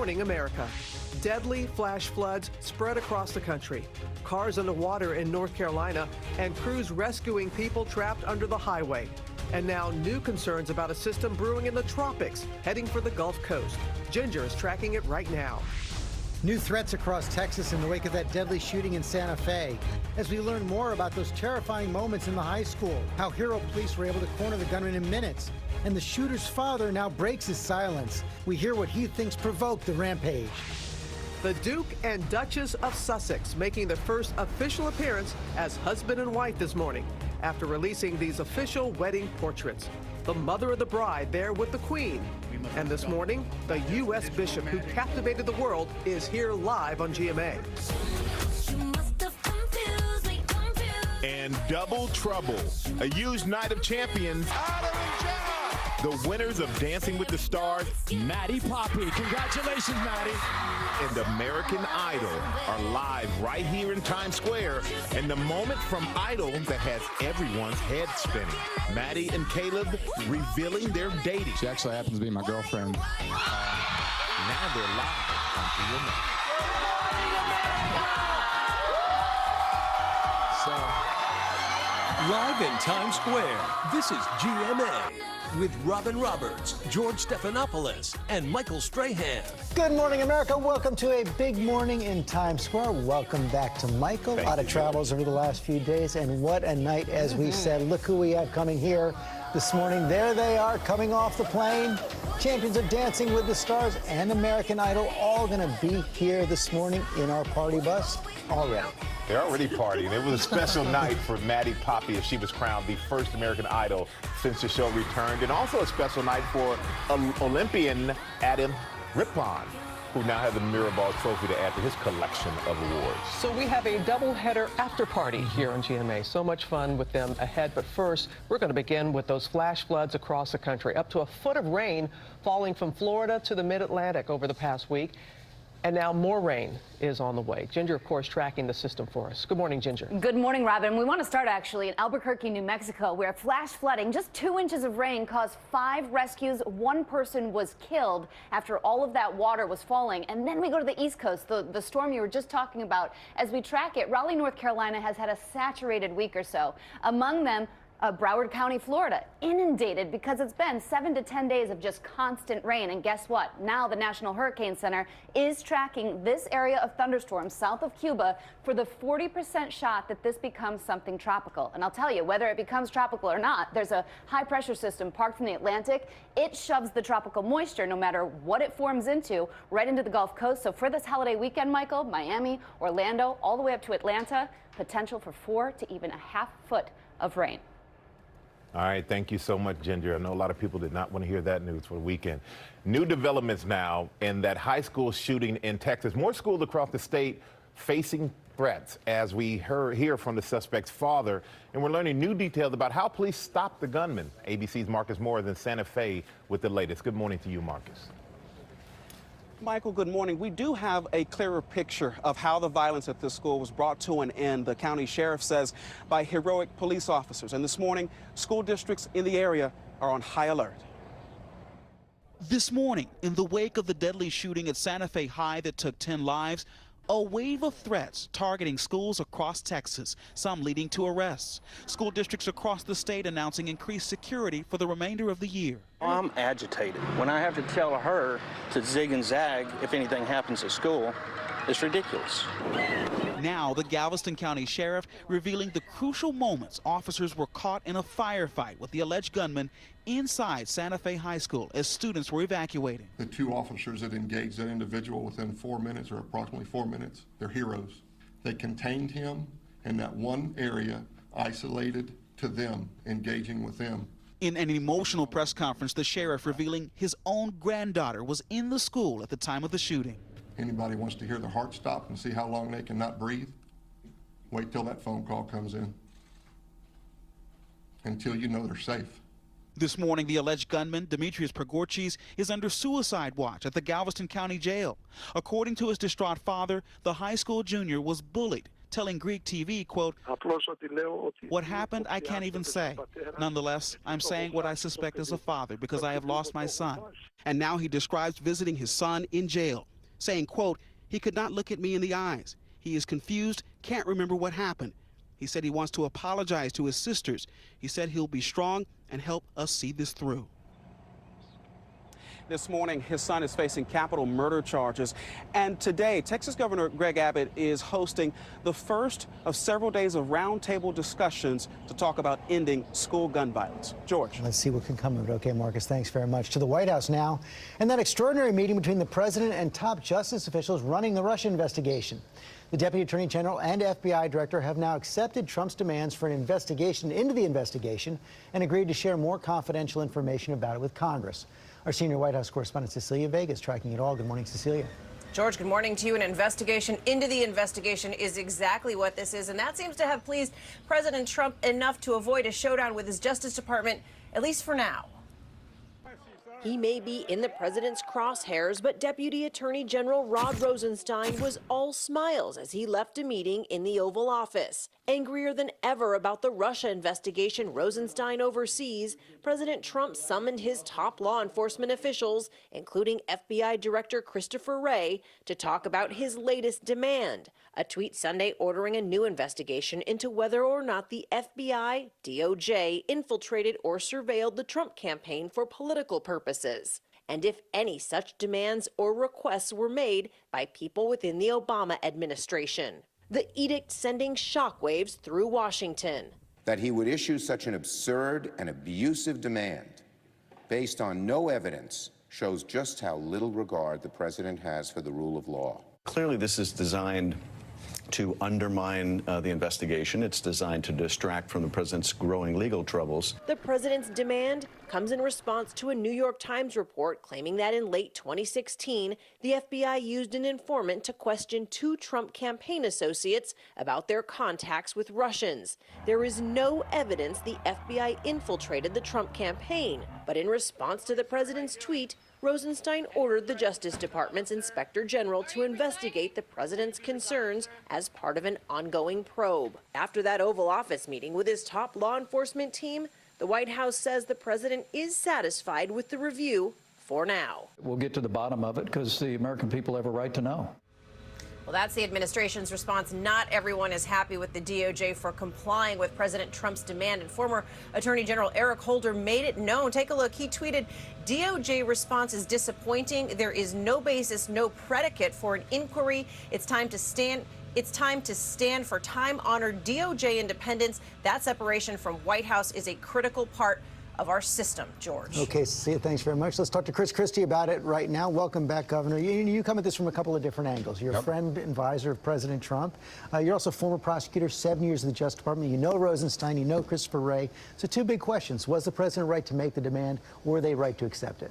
Morning America. Deadly flash floods spread across the country. Cars underwater in North Carolina and crews rescuing people trapped under the highway. And now new concerns about a system brewing in the tropics, heading for the Gulf Coast. Ginger is tracking it right now. New threats across Texas in the wake of that deadly shooting in Santa Fe. As we learn more about those terrifying moments in the high school, how hero police were able to corner the gunman in minutes, and the shooter's father now breaks his silence. We hear what he thinks provoked the rampage. The Duke and Duchess of Sussex making their first official appearance as husband and wife this morning after releasing these official wedding portraits. The mother of the bride there with the Queen. And this morning, the U.S. bishop who captivated the world is here live on GMA. And double trouble, a huge night of champions. The winners of Dancing with the Stars, Maddie Poppy. Congratulations, Maddie. And American Idol are live right here in Times Square. And the moment from Idol that has everyone's head spinning. Maddie and Caleb revealing their dating. She actually happens to be my girlfriend. Now they're live on GMA. Live in Times Square, this is GMA with Robin Roberts, George Stephanopoulos, and Michael Strahan. Good morning, America. Welcome to a big morning in Times Square. Welcome back to Michael. A lot of travels over the last few days, and what a night, as we said. Look who we have coming here this morning. There they are, coming off the plane. Champions of Dancing with the Stars and American Idol, all going to be here this morning in our party bus already. They're already partying. It was a special night for Maddie Poppy as she was crowned the first American Idol since the show returned, and also a special night for Olympian Adam Rippon, who now has a Mirrorball trophy to add to his collection of awards. So we have a double-header after-party here on GMA. So much fun with them ahead. But first, we're going to begin with those flash floods across the country. Up to a foot of rain falling from Florida to the mid-Atlantic over the past week. And now more rain is on the way. Ginger, of course, tracking the system for us. Good morning, Ginger. Good morning, Robin. We want to start actually in Albuquerque, New Mexico, where flash flooding, just 2 inches of rain, caused 5 rescues. 1 person was killed after all of that water was falling. And then we go to the East Coast, the storm you were just talking about. As we track it, Raleigh, North Carolina has had a saturated week or so. Among them, Broward County, Florida, inundated because it's been 7 to 10 days of just constant rain. And guess what? Now the National Hurricane Center is tracking this area of thunderstorms south of Cuba for the 40% shot that this becomes something tropical. And I'll tell you, whether it becomes tropical or not, there's a high pressure system parked in the Atlantic. It shoves the tropical moisture, no matter what it forms into, right into the Gulf Coast. So for this holiday weekend, Michael, Miami, Orlando, all the way up to Atlanta, potential for 4 to even a half foot of rain. All right, thank you so much, Ginger. I know a lot of people did not want to hear that news for the weekend. New developments now in that high school shooting in Texas. More schools across the state facing threats as we hear from the suspect's father. And we're learning new details about how police stopped the gunman. ABC's Marcus Moore in Santa Fe with the latest. Good morning to you, Marcus. Michael, good morning. We do have a clearer picture of how the violence at this school was brought to an end, the county sheriff says, by heroic police officers. And this morning, school districts in the area are on high alert. This morning, in the wake of the deadly shooting at Santa Fe High that took 10 lives, a wave of threats targeting schools across Texas, some leading to arrests. School districts across the state announcing increased security for the remainder of the year. I'm agitated. When I have to tell her to zig and zag if anything happens at school, it's ridiculous. Now, the Galveston County Sheriff revealing the crucial moments officers were caught in a firefight with the alleged gunman inside Santa Fe High School as students were evacuating. The 2 officers that engaged that individual within 4 minutes, or approximately 4 minutes, they're heroes. They contained him in that one area, isolated to them, engaging with them. In an emotional press conference, the sheriff revealing his own granddaughter was in the school at the time of the shooting. Anybody wants to hear their heart stop and see how long they cannot breathe? Wait till that phone call comes in. Until you know they're safe. This morning, the alleged gunman, Demetrius Pagorchis, is under suicide watch at the Galveston County Jail. According to his distraught father, the high school junior was bullied, telling Greek TV, quote, "What happened, I can't even say. Nonetheless, I'm saying what I suspect as a father because I have lost my son." And now he describes visiting his son in jail. saying, quote, "He could not look at me in the eyes. He is confused, can't remember what happened. He said he wants to apologize to his sisters. He said he'll be strong and help us see this through." This morning, his son is facing capital murder charges. And today, Texas Governor Greg Abbott is hosting the first of several days of roundtable discussions to talk about ending school gun violence. George. Let's see what can come of it. Okay, Marcus, thanks very much. To the White House now, and that extraordinary meeting between the president and top justice officials running the Russia investigation. The Deputy Attorney General and FBI Director have now accepted Trump's demands for an investigation into the investigation and agreed to share more confidential information about it with Congress. Our senior White House correspondent Cecilia Vega is tracking it all. Good morning, Cecilia. George, good morning to you. An investigation into the investigation is exactly what this is, and that seems to have pleased President Trump enough to avoid a showdown with his Justice Department, at least for now. He may be in the president's crosshairs, but Deputy Attorney General Rod Rosenstein was all smiles as he left a meeting in the Oval Office. Angrier than ever about the Russia investigation Rosenstein oversees, President Trump summoned his top law enforcement officials, including FBI Director Christopher Wray, to talk about his latest demand, a tweet Sunday ordering a new investigation into whether or not the FBI, DOJ infiltrated or surveilled the Trump campaign for political purposes, and if any such demands or requests were made by people within the Obama administration. The edict sending shockwaves through Washington. That he would issue such an absurd and abusive demand based on no evidence shows just how little regard the president has for the rule of law. Clearly, this is designed to undermine the investigation. It's designed to distract from the president's growing legal troubles. The president's demand comes in response to a New York Times report claiming that in late 2016, the FBI used an informant to question 2 Trump campaign associates about their contacts with Russians. There is no evidence the FBI infiltrated the Trump campaign, but in response to the president's tweet, Rosenstein ordered the Justice Department's Inspector General to investigate the president's concerns as part of an ongoing probe. After that Oval Office meeting with his top law enforcement team, the White House says the president is satisfied with the review for now. We'll get to the bottom of it because the American people have a right to know. Well, that's the administration's response. Not everyone is happy with the DOJ for complying with President Trump's demand. And former Attorney General Eric Holder made it known. Take a look. He tweeted, "DOJ response is disappointing. There is no basis, no predicate for an inquiry. It's time to stand for time-honored DOJ independence. That separation from White House is a critical part of our system." George. Okay, Cecilia, thanks very much. Let's talk to Chris Christie about it right now. Welcome back, Governor. You come at this from a couple of different angles. You're a friend and advisor of President Trump. You're also former prosecutor, 7 years in the Justice Department. You know Rosenstein, you know Christopher Wray. So 2 big questions. Was the president right to make the demand? Were they right to accept it?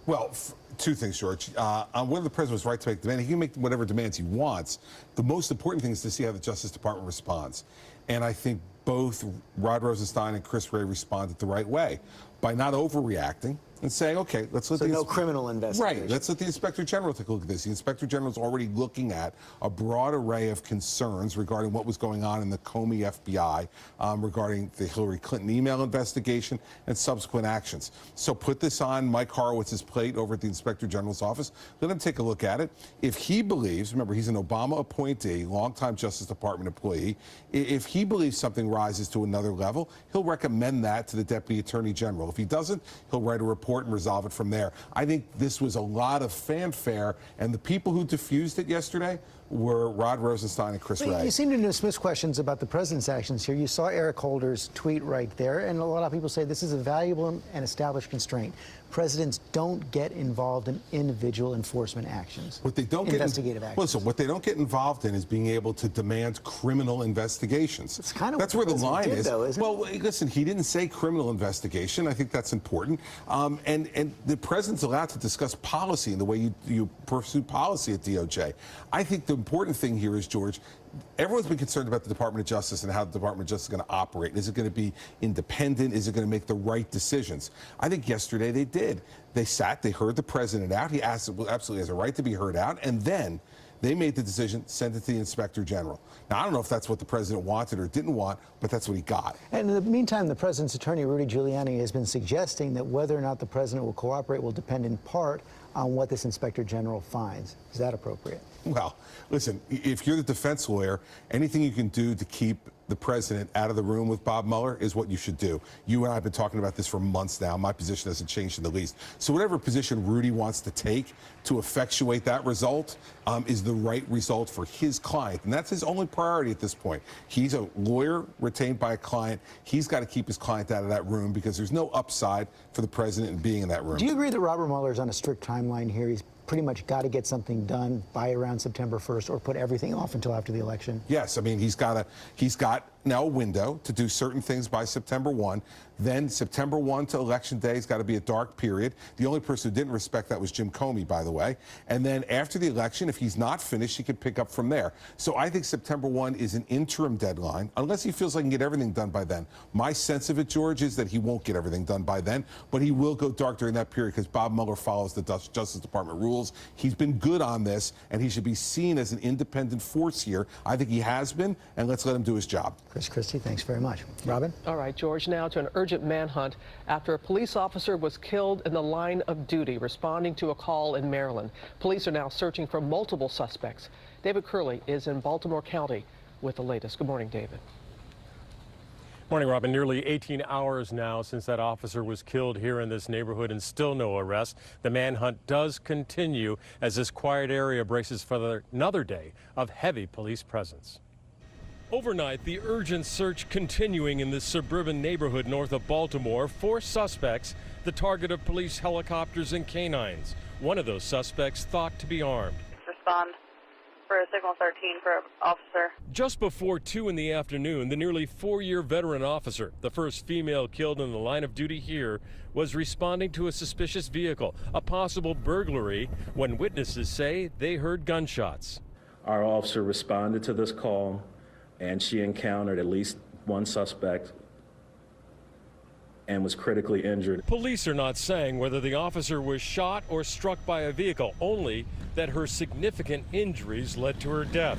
Well, 2 things, George. On whether the president was right to make the demand, he can make whatever demands he wants. The most important thing is to see how the Justice Department responds. And I think both Rod Rosenstein and Chris Wray responded the right way by not overreacting and saying, okay, let's let no criminal investigation. Right. Let's let the Inspector General take a look at this. The Inspector General is already looking at a broad array of concerns regarding what was going on in the Comey FBI, regarding the Hillary Clinton email investigation and subsequent actions. So put this on Mike Horowitz's plate over at the Inspector General's office. Let him take a look at it. If he believes, remember, he's an Obama appointee, longtime Justice Department employee. If he believes something rises to another level, he'll recommend that to the Deputy Attorney General. If he doesn't, he'll write a report and resolve it from there. I think this was a lot of fanfare, and the people who diffused it yesterday were Rod Rosenstein and Chris Wray. You seem to dismiss questions about the president's actions here. You saw Eric Holder's tweet right there, and a lot of people say this is a valuable and established constraint. Presidents don't get involved in individual enforcement actions. What they don't investigative actions. Listen, what they don't get involved in is being able to demand criminal investigations. It's kind of that's where the line is. Though, isn't well, listen, he didn't say criminal investigation. I think that's important. And the president's allowed to discuss policy in the way you pursue policy at DOJ. I think the important thing here is, George, everyone's been concerned about the Department of Justice and how the Department of Justice is going to operate. Is it going to be independent? Is it going to make the right decisions? I think yesterday they did. They sat, they heard the president out. He absolutely has a right to be heard out. And then They made the decision, sent it to the Inspector General. Now, I don't know if that's what the president wanted or didn't want, but that's what he got. And in the meantime, the president's attorney, Rudy Giuliani, has been suggesting that whether or not the president will cooperate will depend in part on what this Inspector General finds. Is that appropriate? Well, listen, if you're the defense lawyer, anything you can do to keep the president out of the room with Bob Mueller is what you should do. You and I have been talking about this for months now. My position hasn't changed in the least. So whatever position Rudy wants to take to effectuate that result is the right result for his client. And that's his only priority at this point. He's a lawyer retained by a client. He's got to keep his client out of that room because there's no upside for the president in being in that room. Do you agree that Robert Mueller is on a strict timeline here? He's pretty much got to get something done by around September 1st or put everything off until after the election? Yes, I mean, he's got now a window to do certain things by September 1. Then September 1 to Election Day has got to be a dark period. The only person who didn't respect that was Jim Comey, by the way. And then after the election, if he's not finished, he could pick up from there. So I think September 1 is an interim deadline, unless he feels like he can get everything done by then. My sense of it, George, is that he won't get everything done by then, but he will go dark during that period because Bob Mueller follows the Justice Department rules. He's been good on this, and he should be seen as an independent force here. I think he has been, and let's let him do his job. Chris Christie, thanks very much. Robin? All right, George, now to an urgent manhunt after a police officer was killed in the line of duty responding to a call in Maryland. Police are now searching for multiple suspects. David Curley is in Baltimore County with the latest. Good morning, David. Morning, Robin. Nearly 18 hours now since that officer was killed here in this neighborhood and still no arrest. The manhunt does continue as this quiet area braces for another day of heavy police presence. Overnight, the urgent search continuing in this suburban neighborhood north of Baltimore. 4 suspects, the target of police helicopters and canines. One of those suspects thought to be armed. Respond for a signal 13 for an officer. Just before 2 in the afternoon, the nearly 4-year veteran officer, the first female killed in the line of duty here, was responding to a suspicious vehicle, a possible burglary, when witnesses say they heard gunshots. Our officer responded to this call, and she encountered at least one suspect and was critically injured. Police are not saying whether the officer was shot or struck by a vehicle, only that her significant injuries led to her death.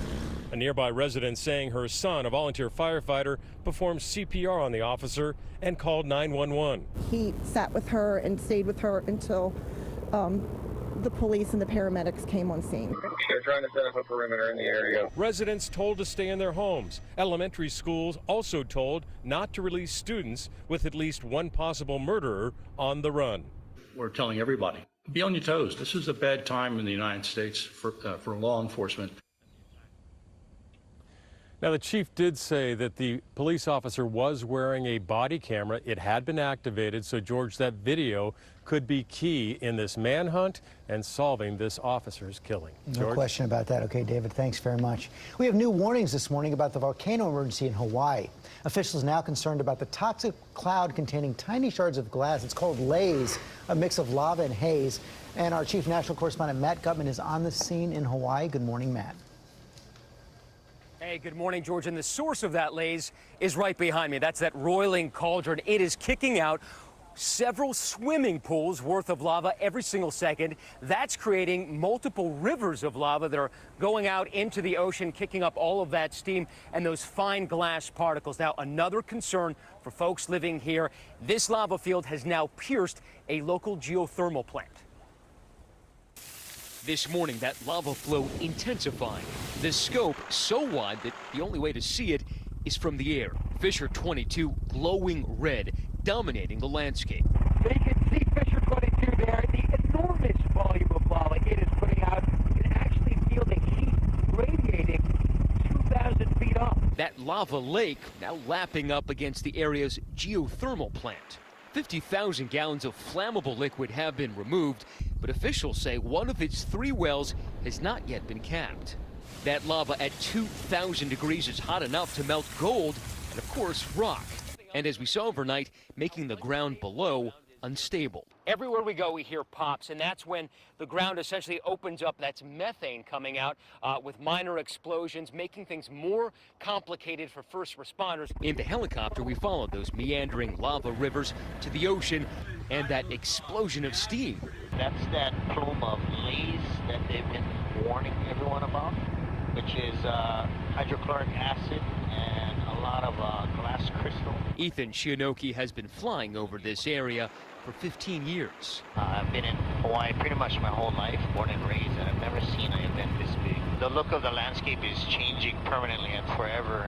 A nearby resident saying her son, a volunteer firefighter, performed CPR on the officer and called 911. He sat with her and stayed with her until the police and the paramedics came on scene. They're trying to set up a perimeter in the area. Residents told to stay in their homes. Elementary schools also told not to release students with at least one possible murderer on the run. We're telling everybody, be on your toes. This is a bad time in the United States for law enforcement. Now, the chief did say that the police officer was wearing a body camera. It had been activated, so, George, that video could be key in this manhunt and solving this officer's killing. No question about that. Okay, David, thanks very much. We have new warnings this morning about the volcano emergency in Hawaii. Officials now concerned about the toxic cloud containing tiny shards of glass. It's called laze, a mix of lava and haze. And our chief national correspondent, Matt Gutman, is on the scene in Hawaii. Good morning, Matt. Hey, good morning, George. And the source of that laze is right behind me. That's that roiling cauldron. It is kicking out several swimming pools worth of lava every single second. That's creating multiple rivers of lava that are going out into the ocean, kicking up all of that steam and those fine glass particles. Now, another concern for folks living here, this lava field has now pierced a local geothermal plant. This morning, that lava flow intensifying. The scope so wide that the only way to see it is from the air. Fissure 22 glowing red, dominating the landscape. So you can see Fissure 22 there, the enormous volume of lava it is putting out. You can actually feel the heat radiating 2,000 feet up. That lava lake now lapping up against the area's geothermal plant. 50,000 gallons of flammable liquid have been removed, but officials say one of its 3 wells has not yet been capped. That lava at 2,000 degrees is hot enough to melt gold and, of course, rock. And as we saw overnight, making the ground below unstable. Everywhere we go, we hear pops, and that's when the ground essentially opens up. That's methane coming out with minor explosions, making things more complicated for first responders. In the helicopter, we followed those meandering lava rivers to the ocean and that explosion of steam. That's that plume of laze that they've been warning everyone about, which is hydrochloric acid and a lot of glass crystal. Ethan Shianoki has been flying over this area for 15 years. I've been in Hawaii pretty much my whole life, born and raised, and I've never seen an event this big. The look of the landscape is changing permanently and forever.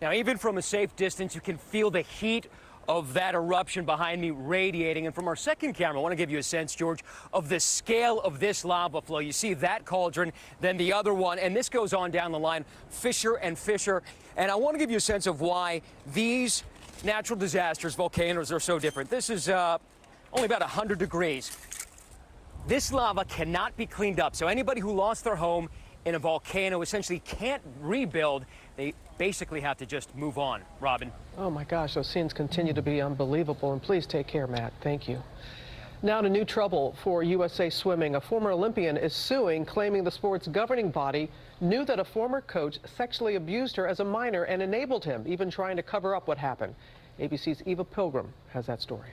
Now, even from a safe distance, you can feel the heat of that eruption behind me radiating. And from our second camera, I want to give you a sense, George, of the scale of this lava flow. You see that cauldron, then the other one, and this goes on down the line, fissure and fissure. And I want to give you a sense of why these natural disasters, volcanoes, are so different. This is only about 100 degrees. This lava cannot be cleaned up. So anybody who lost their home in a volcano essentially can't rebuild. They basically have to just move on. Robin. Oh my gosh, those scenes continue to be unbelievable. And please take care, Matt. Thank you. Now to new trouble for USA Swimming. A former Olympian is suing, claiming the sport's governing body knew that a former coach sexually abused her as a minor and enabled him, even trying to cover up what happened. ABC's Eva Pilgrim has that story.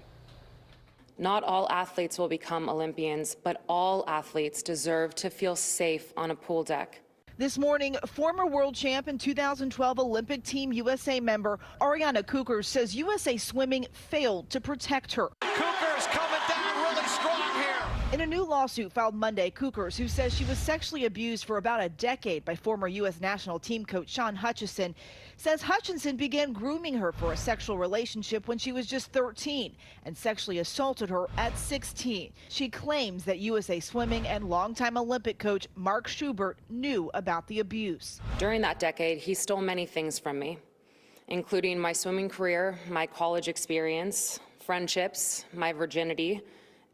Not all athletes will become Olympians, but all athletes deserve to feel safe on a pool deck. This morning, former world champ and 2012 Olympic Team USA member Ariana Cookers says USA Swimming failed to protect her. Cookers coming down really strong here. In a new lawsuit filed Monday, Cookers, who says she was sexually abused for about a decade by former U.S. national team coach Shawn Hutchinson, says Hutchinson began grooming her for a sexual relationship when she was just 13 and sexually assaulted her at 16. She claims that USA Swimming and longtime Olympic coach Mark Schubert knew about the abuse. During that decade, he stole many things from me, including my swimming career, my college experience, friendships, my virginity,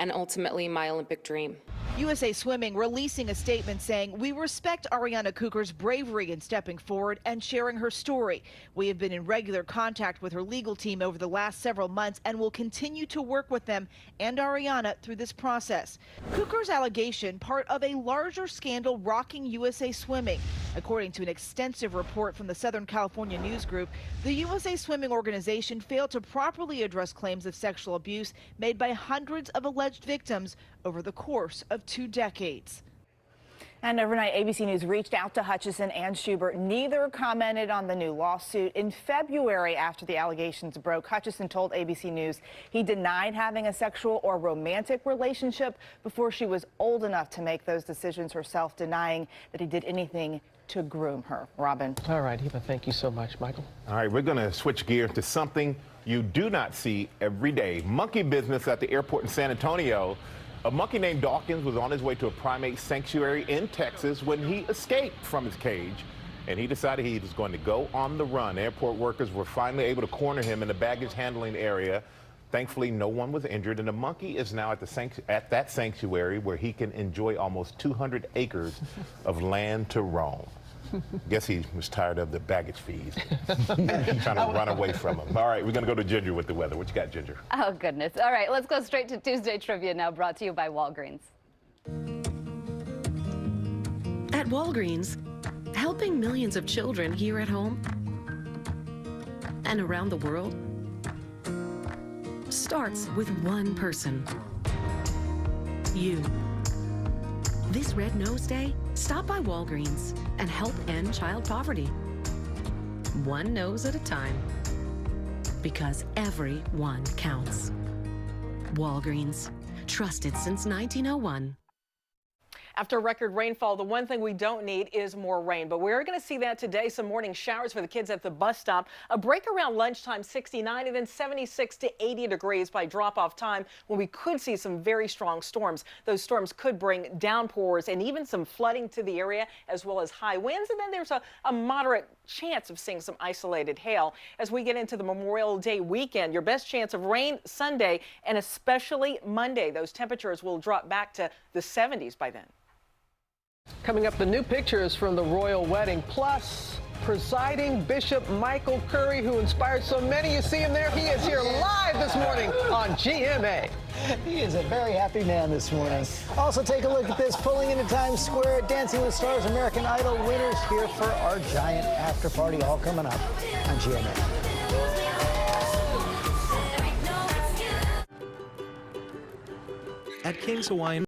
and ultimately my Olympic dream. USA Swimming releasing a statement saying, "We respect Ariana Cookers' bravery in stepping forward and sharing her story. We have been in regular contact with her legal team over the last several months and will continue to work with them and Ariana through this process." Cookers' allegation, part of a larger scandal rocking USA Swimming. According to an extensive report from the Southern California News Group, the USA Swimming organization failed to properly address claims of sexual abuse made by hundreds of alleged victims over the course of 2 decades. And overnight, ABC News reached out to Hutchinson and Schubert. Neither commented on the new lawsuit. In February, after the allegations broke, Hutchinson told ABC News he denied having a sexual or romantic relationship before she was old enough to make those decisions herself, denying that he did anything to groom her. Robin. All right, Eva, thank you so much. Michael. All right, we're going to switch gears to something you do not see every day. Monkey business at the airport in San Antonio. A monkey named Dawkins was on his way to a primate sanctuary in Texas when he escaped from his cage, and he decided he was going to go on the run. Airport workers were finally able to corner him in the baggage handling area. Thankfully, no one was injured, and the monkey is now at that sanctuary where he can enjoy almost 200 acres of land to roam. Guess he was tired of the baggage fees, trying to run away from them. All right, we're going to go to Ginger with the weather. What you got, Ginger? Oh, goodness. All right, let's go straight to Tuesday Trivia now, brought to you by Walgreens. At Walgreens, helping millions of children here at home and around the world starts with one person. You. This Red Nose Day, stop by Walgreens and help end child poverty. One nose at a time. Because every one counts. Walgreens, trusted since 1901. After record rainfall, the one thing we don't need is more rain, but we're going to see that today. Some morning showers for the kids at the bus stop. A break around lunchtime, 69, and then 76 to 80 degrees by drop-off time when we could see some very strong storms. Those storms could bring downpours and even some flooding to the area, as well as high winds. And then there's a moderate chance of seeing some isolated hail. As we get into the Memorial Day weekend, your best chance of rain Sunday and especially Monday. Those temperatures will drop back to the 70s by then. Coming up, the new pictures from the royal wedding, plus presiding Bishop Michael Curry, who inspired so many. You see him there. He is here live this morning on GMA. He is a very happy man this morning. Also, take a look at this. Pulling into Times Square, Dancing with Stars American Idol winners here for our giant after party, all coming up on GMA. At King's Hawaiian